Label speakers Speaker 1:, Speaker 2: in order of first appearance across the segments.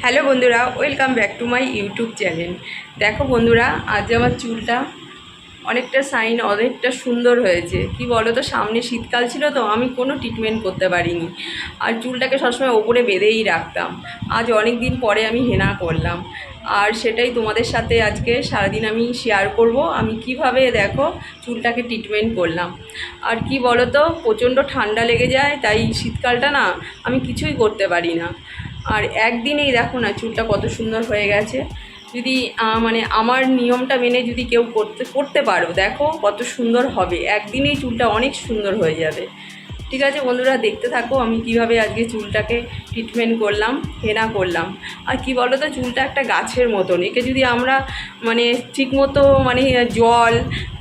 Speaker 1: Hello বন্ধুরা, welcome back to my YouTube channel. দেখো বন্ধুরা, আজ আমার চুলটা অনেকটা অনেকটা সুন্দর হয়েছে। কি বলো তো, সামনে শীতকাল ছিল তো আমি কোনো ট্রিটমেন্ট করতে পারিনি, আর চুলটাকে সবসময় ওপরে বেঁধেই রাখতাম। আজ অনেক দিন পরে আমি হেনা করলাম, আর সেটাই তোমাদের সাথে আজকে সারাদিন আমি শেয়ার করব আমি কিভাবে দেখো চুলটাকে ট্রিটমেন্ট করলাম। আর কি বলো তো, প্রচণ্ড ঠান্ডা লেগে যায়, তাই শীতকালটা না আমি কিছুই করতে পারি না। আর একদিনেই দেখো না চুলটা কত সুন্দর হয়ে গেছে। যদি মানে আমার নিয়মটা মেনে যদি কেউ করতে পারো, দেখো কত সুন্দর হবে, একদিনেই চুলটা অনেক সুন্দর হয়ে যাবে। ঠিক আছে বন্ধুরা, দেখতে থাকো আমি কিভাবে আজকে চুলটাকে ট্রিটমেন্ট করলাম, হেনা করলাম। আর কি বলো তো, চুলটা একটা গাছের মতন, একে যদি আমরা মানে ঠিকমতো মানে জল,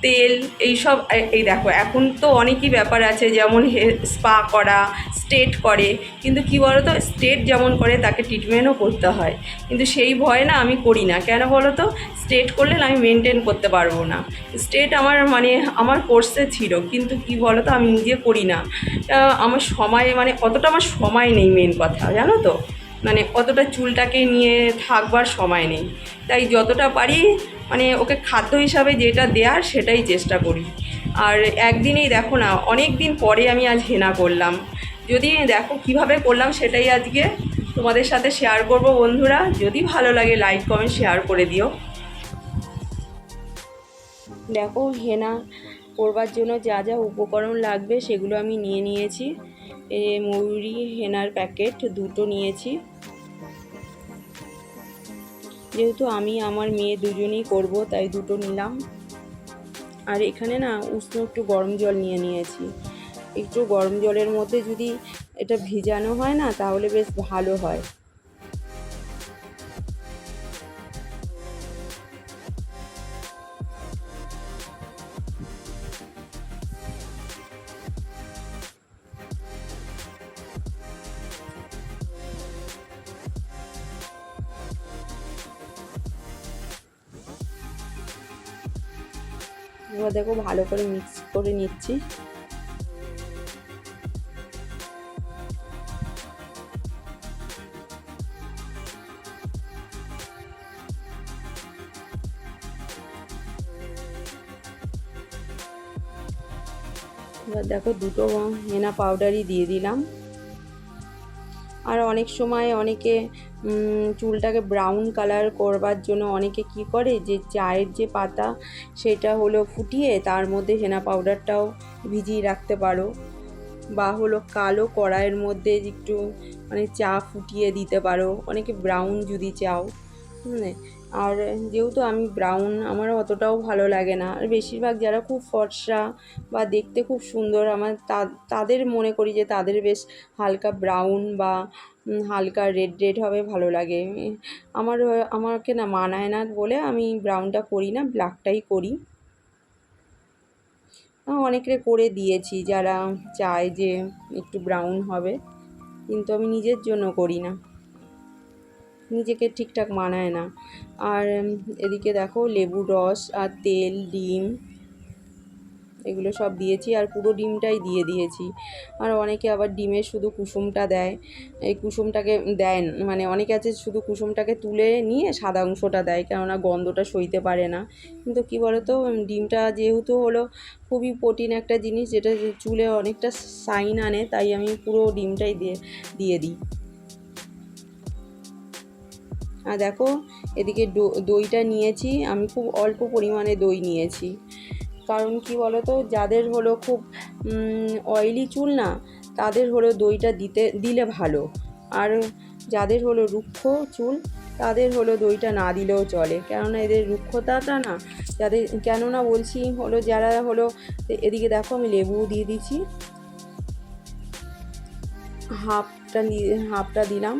Speaker 1: তেল, এইসব এই দেখো এখন তো অনেকই ব্যাপার আছে, যেমন স্পা করা, স্ট্রেট করে, কিন্তু কি বলো তো, স্ট্রেট যেমন করে তাকে ট্রিটমেন্টও করতে হয়, কিন্তু সেই ভয়ে না আমি করি না। কেন বলো তো, স্ট্রেট করলে না আমি মেনটেন করতে পারবো না। স্ট্রেট আমার মানে আমার কোর্সে ছিল, কিন্তু কি বলো তো আমি নিজে করি না। আমার সময় মানে অতটা আমার সময় নেই, মেন কথা জানো তো, মানে অতটা চুলটাকে নিয়ে থাকবার সময় নেই। তাই যতটা পারি মানে ওকে খাদ্য হিসাবে যেটা দেওয়ার সেটাই চেষ্টা করি। আর একদিনেই দেখো না, অনেক দিন পরে আমি আজ হেনা করলাম। যদি দেখো কিভাবে করলাম সেটাই আজকে তোমাদের সাথে শেয়ার করব বন্ধুরা। যদি ভালো লাগে লাইক কমেন্ট শেয়ার করে দিও। দেখো হেনা করবার জন্য যা যা উপকরণ লাগবে সেগুলো আমি নিয়ে নিয়েছি। ময়ূরী হেনার প্যাকেট দুটো নিয়েছি, যেহেতু আমি আমার মেয়ে দুজনেই করব তাই দুটো নিলাম। আর এখানে না উষ্ণ একটু গরম জল নিয়ে নিয়েছি। একটু গরম জলের মধ্যে যদি এটা ভিজানো হয় না তাহলে বেশ ভালো হয়। এবার দেখো ভালো করে মিক্স করে নিচ্ছি। এবার দেখো দুটো হেনা পাউডারই দিয়ে দিলাম। আর অনেক সময় অনেকে চুলটাকে ব্রাউন কালার করবার জন্য অনেকে কি করে, যে চায়ের যে পাতা সেটা হলো ফুটিয়ে তার মধ্যে হেনা পাউডারটাও ভিজিয়ে রাখতে পারো, বা হলো কালো কড়াইয়ের মধ্যে একটু মানে চা ফুটিয়ে দিতে পারো, অনেকে ব্রাউন যদি চাও। আর যেহেতু আমি ব্রাউন আমার অতটাও ভালো লাগে না, আর বেশিরভাগ যারা খুব ফর্সা বা দেখতে খুব সুন্দর আমার তাদের মনে করি যে তাদের বেশ হালকা ব্রাউন বা হালকা রেড রেড হবে ভালো লাগে। আমাকে না মানায় না বলে আমি ব্রাউনটা করি না, ব্ল্যাকটাই করি। অনেকে করে দিয়েছি যারা চায় যে একটু ব্রাউন হবে, কিন্তু আমি নিজের জন্য করি না, নিজেকে ঠিকঠাক মানায় না। আর এদিকে দেখো লেবুর রস আর তেল, ডিম, এগুলো সব দিয়েছি, আর পুরো ডিমটাই দিয়ে দিয়েছি। আর অনেকে আবার ডিমের শুধু কুসুমটা দেয়, এই কুসুমটাকে দেন মানে অনেকে আছে শুধু কুসুমটাকে তুলে নিয়ে সাদা অংশটা দেয়, কেননা গন্ধটা সইতে পারে না। কিন্তু কি বলতো, ডিমটা যেহেতু হলো খুবই প্রোটিন একটা জিনিস, যেটা চুলে অনেকটা শাইন আনে, তাই আমি পুরো ডিমটাই দিয়ে দিই। আর দেখো এদিকে দইটা নিয়েছি, আমি খুব অল্প পরিমাণে দই নিয়েছি। কারণ কি বলতো, যাদের হলো খুব অয়েলি চুল না, তাদের হলো দইটা দিলে ভালো। আর যাদের হলো রুক্ষ চুল তাদের হলো দইটা না দিলেও চলে, কেননা এদের রুক্ষতাটা না কেননা বলছি হলো যারা হলো। এদিকে দেখো আমি লেবু দিয়ে দিচ্ছি, হাফটা দিলাম।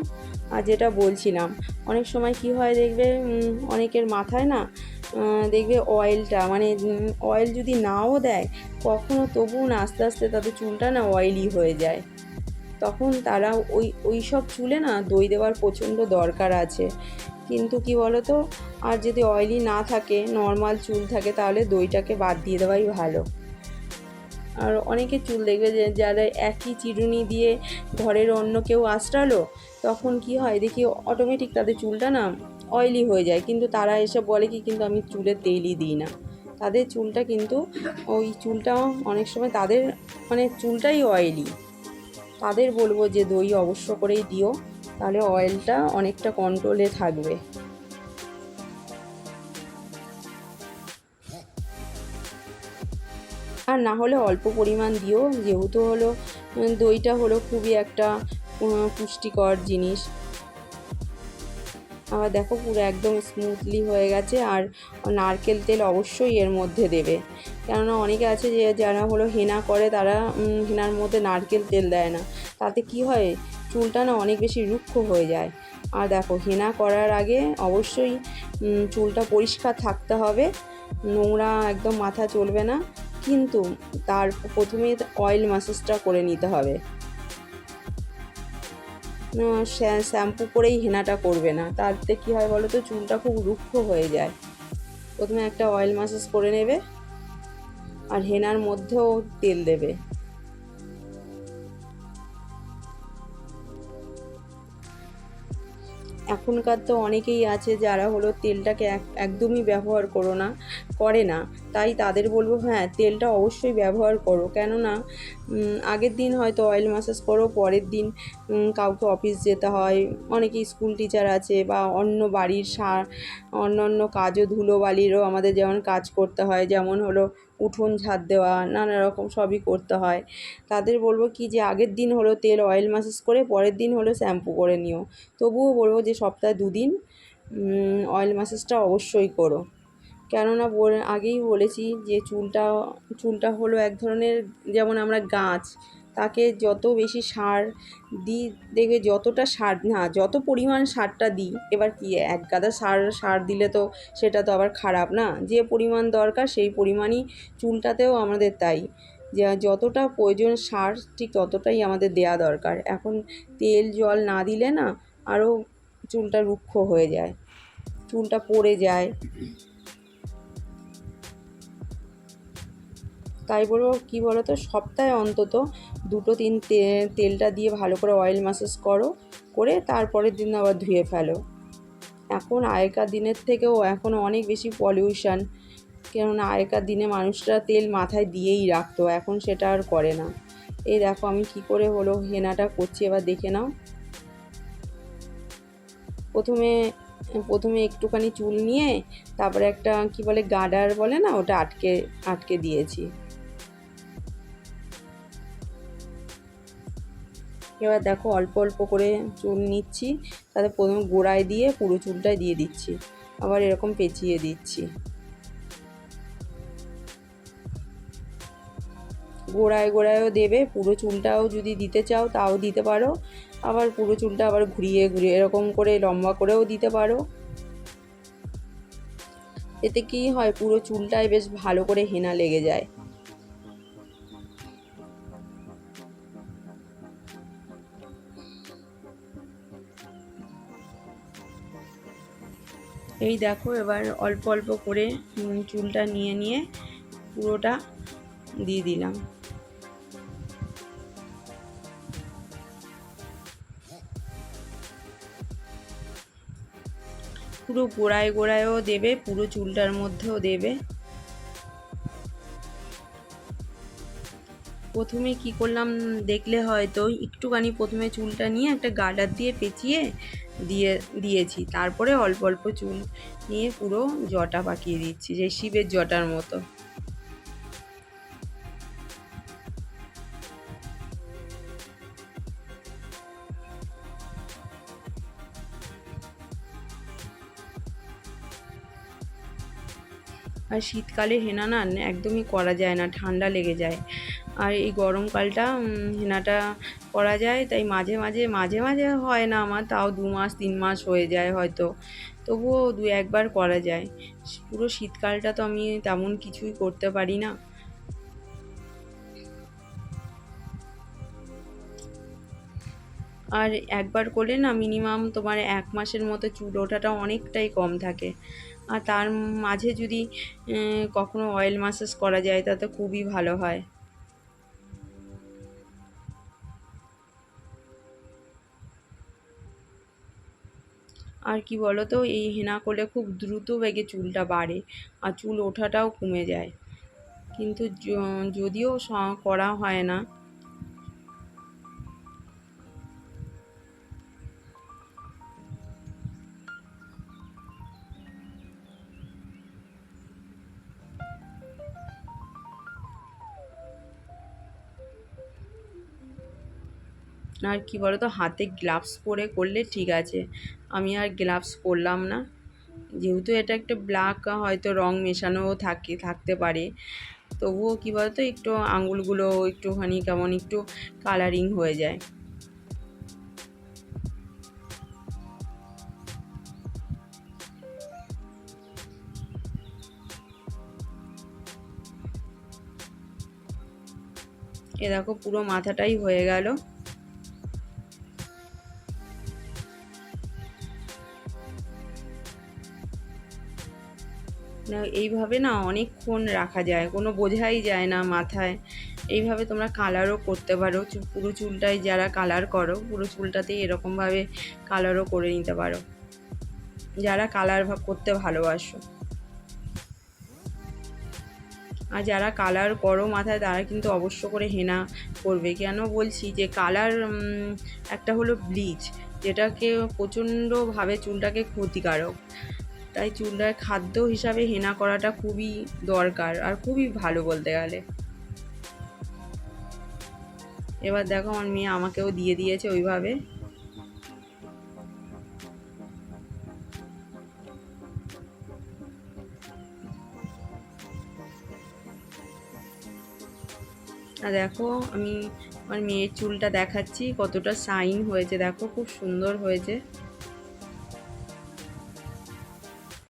Speaker 1: আর যেটা বলছিলাম, অনেক সময় কি হয় দেখবে, অনেকের মাথায় না দেখবে অয়েলটা মানে অয়েল যদি নাও দেয় কখনো, তবুও না আস্তে আস্তে তাদের চুলটা না অয়েলি হয়ে যায়, তখন তারা ওই সব চুলে না দই দেওয়ার প্রচণ্ড দরকার আছে। কিন্তু কি বলতো, আর যদি অয়েলি না থাকে, নর্মাল চুল থাকে, তাহলে দইটাকে বাদ দিয়ে দেওয়াই ভালো। আর অনেকে চুল দেখবে যে যারা একই চিরুনি দিয়ে ঘরের অন্য কেউ আঁচড়ালো, তখন কি হয় দেখি অটোমেটিক তাদের চুলটা না অয়েলি হয়ে যায়, কিন্তু তারা এসে বলে কি কিন্তু আমি চুলে তেলই দিই না। তাদের চুলটা কিন্তু ওই চুলটা অনেক সময় তাদের মানে চুলটাই অয়েলি। তাদের বলবো যে দই অবশ্য করেই দিও, তাহলে অয়েলটা অনেকটা কন্ট্রোলে থাকবে। আর না হলে অল্প পরিমাণ দিও, যেহেতু হলো দইটা হলো খুবই একটা পুষ্টিকর জিনিস। আবার দেখো পুরো একদম স্মুথলি হয়ে গেছে। আর নারকেল তেল অবশ্যই এর মধ্যে দেবে, কেননা অনেকে আছে যে যারা হলো হেনা করে তারা হেনার মধ্যে নারকেল তেল দেয় না, তাতে কি হয় চুলটা না অনেক বেশি রুক্ষ হয়ে যায়। আর দেখো হেনা করার আগে অবশ্যই চুলটা পরিষ্কার থাকতে হবে, নোংরা একদম মাথা চলবে না। কিন্তু তার প্রথমে অয়েল ম্যাসাজটা করে নিতে হবে, শ্যাম্পু করেই হেনাটা করবে না, তাতে কী হয় বলো তো চুলটা খুব রুক্ষ হয়ে যায়। প্রথমে একটা অয়েল ম্যাসাজ করে নেবে আর হেনার মধ্যেও তেল দেবে। এখনকার তো অনেকেই আছে যারা হলো তেলটাকে একদমই ব্যবহার করে না, তাই তাদের বলবো হ্যাঁ তেলটা অবশ্যই ব্যবহার করো। কেননা আগের দিন হয়তো অয়েল ম্যাসাজ করো, পরের দিন কাউকে অফিস যেতে হয়, অনেকে স্কুল টিচার আছে বা অন্য বাড়ির অন্য কাজও ধুলোবালিরও আমাদের যেমন কাজ করতে হয়, যেমন হলো উঠোন ঝাড় দেওয়া, নানা রকম সবই করতে হয়। তাদের বলবো কি যে আগের দিন হলো তেল অয়েল ম্যাসাজ করে পরের দিন হলো শ্যাম্পু করে নিও। তবুও বলবো যে সপ্তাহে 2 দিন অয়েল ম্যাসাজটা অবশ্যই করো। কেননা আগেই বলেছি যে চুলটা হলো এক ধরনের, যেমন আমরা গাছ, তাকে যত বেশি সার দিই দেখবে যতটা সার না যত পরিমাণ সারটা দিই, এবার কি এক গাদা সার দিলে তো সেটা তো আবার খারাপ না, যে পরিমাণ দরকার সেই পরিমাণই চুলটাতেও আমাদের তাই, যে যতটা প্রয়োজন সার ঠিক ততটাই আমাদের দেয়া দরকার। এখন তেল জল না দিলে না আরও চুলটা রুক্ষ হয়ে যায়, চুলটা পড়ে যায়। তাই বলবো কী বলো তো সপ্তাহে অন্তত 2-3 তেলটা দিয়ে ভালো করে অয়েল ম্যাসাজ করো, করে তারপরের দিন আবার ধুয়ে ফেলো। এখন আগেকার দিনের থেকেও এখন অনেক বেশি পলিউশন, কেননা আগেকার দিনে মানুষরা তেল মাথায় দিয়েই রাখতো, এখন সেটা আর করে না। এই দেখো আমি কি করে হলো হেনাটা করছি, এবার দেখে নাও। প্রথমে প্রথমে একটুখানি চুল নিয়ে তারপরে একটা কি বলে গার্ডার বলে না, ওটা আটকে দিয়েছি। এবার দেখো অল্প অল্প করে চুল নিচ্ছি, তাতে প্রথমে গোড়ায় দিয়ে পুরো চুলটাই দিয়ে দিচ্ছি, আবার এরকম পেঁচিয়ে দিচ্ছি। গোড়ায় গোড়ায়ও দেবে, পুরো চুলটাও যদি দিতে চাও তাও দিতে পারো, আবার পুরো চুলটা আবার ঘুরিয়ে ঘুরিয়ে এরকম করে লম্বা করেও দিতে পারো। এতে কি হয় পুরো চুলটায় বেশ ভালো করে হেনা লেগে যায়। এই দেখো এবার অল্প অল্প করে চুলটা নিয়ে পুরোটা দিয়ে দিলাম। পুরো গোড়ায় গোড়ায়ও দেবে, পুরো চুলটার মধ্যেও দেবে। প্রথমে কি করলাম দেখলে হয়তো একটুখানি প্রথমে চুলটা নিয়ে একটা গার্ডার দিয়ে পেঁচিয়ে দিয়েছি, তারপরে অল্প অল্প চুল নিয়ে পুরো জটা পাকিয়ে দিচ্ছি, যে শিবের জটার মতো। আর শীতকালে হেনা না একদমই করা যায় না, ঠান্ডা লেগে যায়। আর এই গরমকালটা হেনাটা করা যায়, তাই মাঝে মাঝে হয় না আমার, তাও 2 মাস 3 মাস হয়ে যায় হয়তো, তবুও 2-1 বার করা যায়। পুরো শীতকালটা তো আমি তেমন কিছুই করতে পারি না। আর একবার করলে না মিনিমাম তোমার 1 মাসের মতো চুল ওঠাটা অনেকটাই কম থাকে। আর তার মাঝে যদি কখনো অয়েল ম্যাসাজ করা যায় তাতে খুবই ভালো হয়। আর কি বলো তো, এই হেনা করলে খুব দ্রুত বেগে চুলটা বাড়ে আর চুল ওঠাটাও কমে যায়, কিন্তু যদিও করা হয় না। আর কি বলো তো, হাতে গ্লাভস পরে করলে ঠিক আছে, আমি আর গ্লাভস পরলাম না, যেহেতু এটা একটা ব্ল্যাক হয়তো রং মেশানোও থাকতে পারে, তবুও কী বলতো একটু আঙুলগুলো একটুখানি কেমন একটু কালারিং হয়ে যায়। এ দেখো পুরো মাথাটাই হয়ে গেল। না এইভাবে না অনেকক্ষণ রাখা যায়, কোনো বোঝাই যায় না মাথায়। এইভাবে তোমরা কালারও করতে পারো, পুরো চুলটাই যারা কালার করো পুরো চুলটাতেই এরকমভাবে কালারও করে নিতে পারো, যারা কালার করতে ভালোবাসো। আর যারা কালার করো মাথায় তারা কিন্তু অবশ্য করে হেনা করবে। কেন বলছি যে কালার একটা হলো ব্লিচ, যেটাকে প্রচণ্ডভাবে চুলটাকে ক্ষতিকারক, তাই চুলটার খাদ্য হিসাবে হেনা করাটা খুবই দরকার আর খুবই ভালো বলতে গেলে। এবার দেখো আমার মেয়ে আমাকেও দিয়ে দিয়েছে ওইভাবে। আর দেখো আমি আমার মেয়ের চুলটা দেখাচ্ছি কতটা শাইন হয়েছে, দেখো খুব সুন্দর হয়েছে।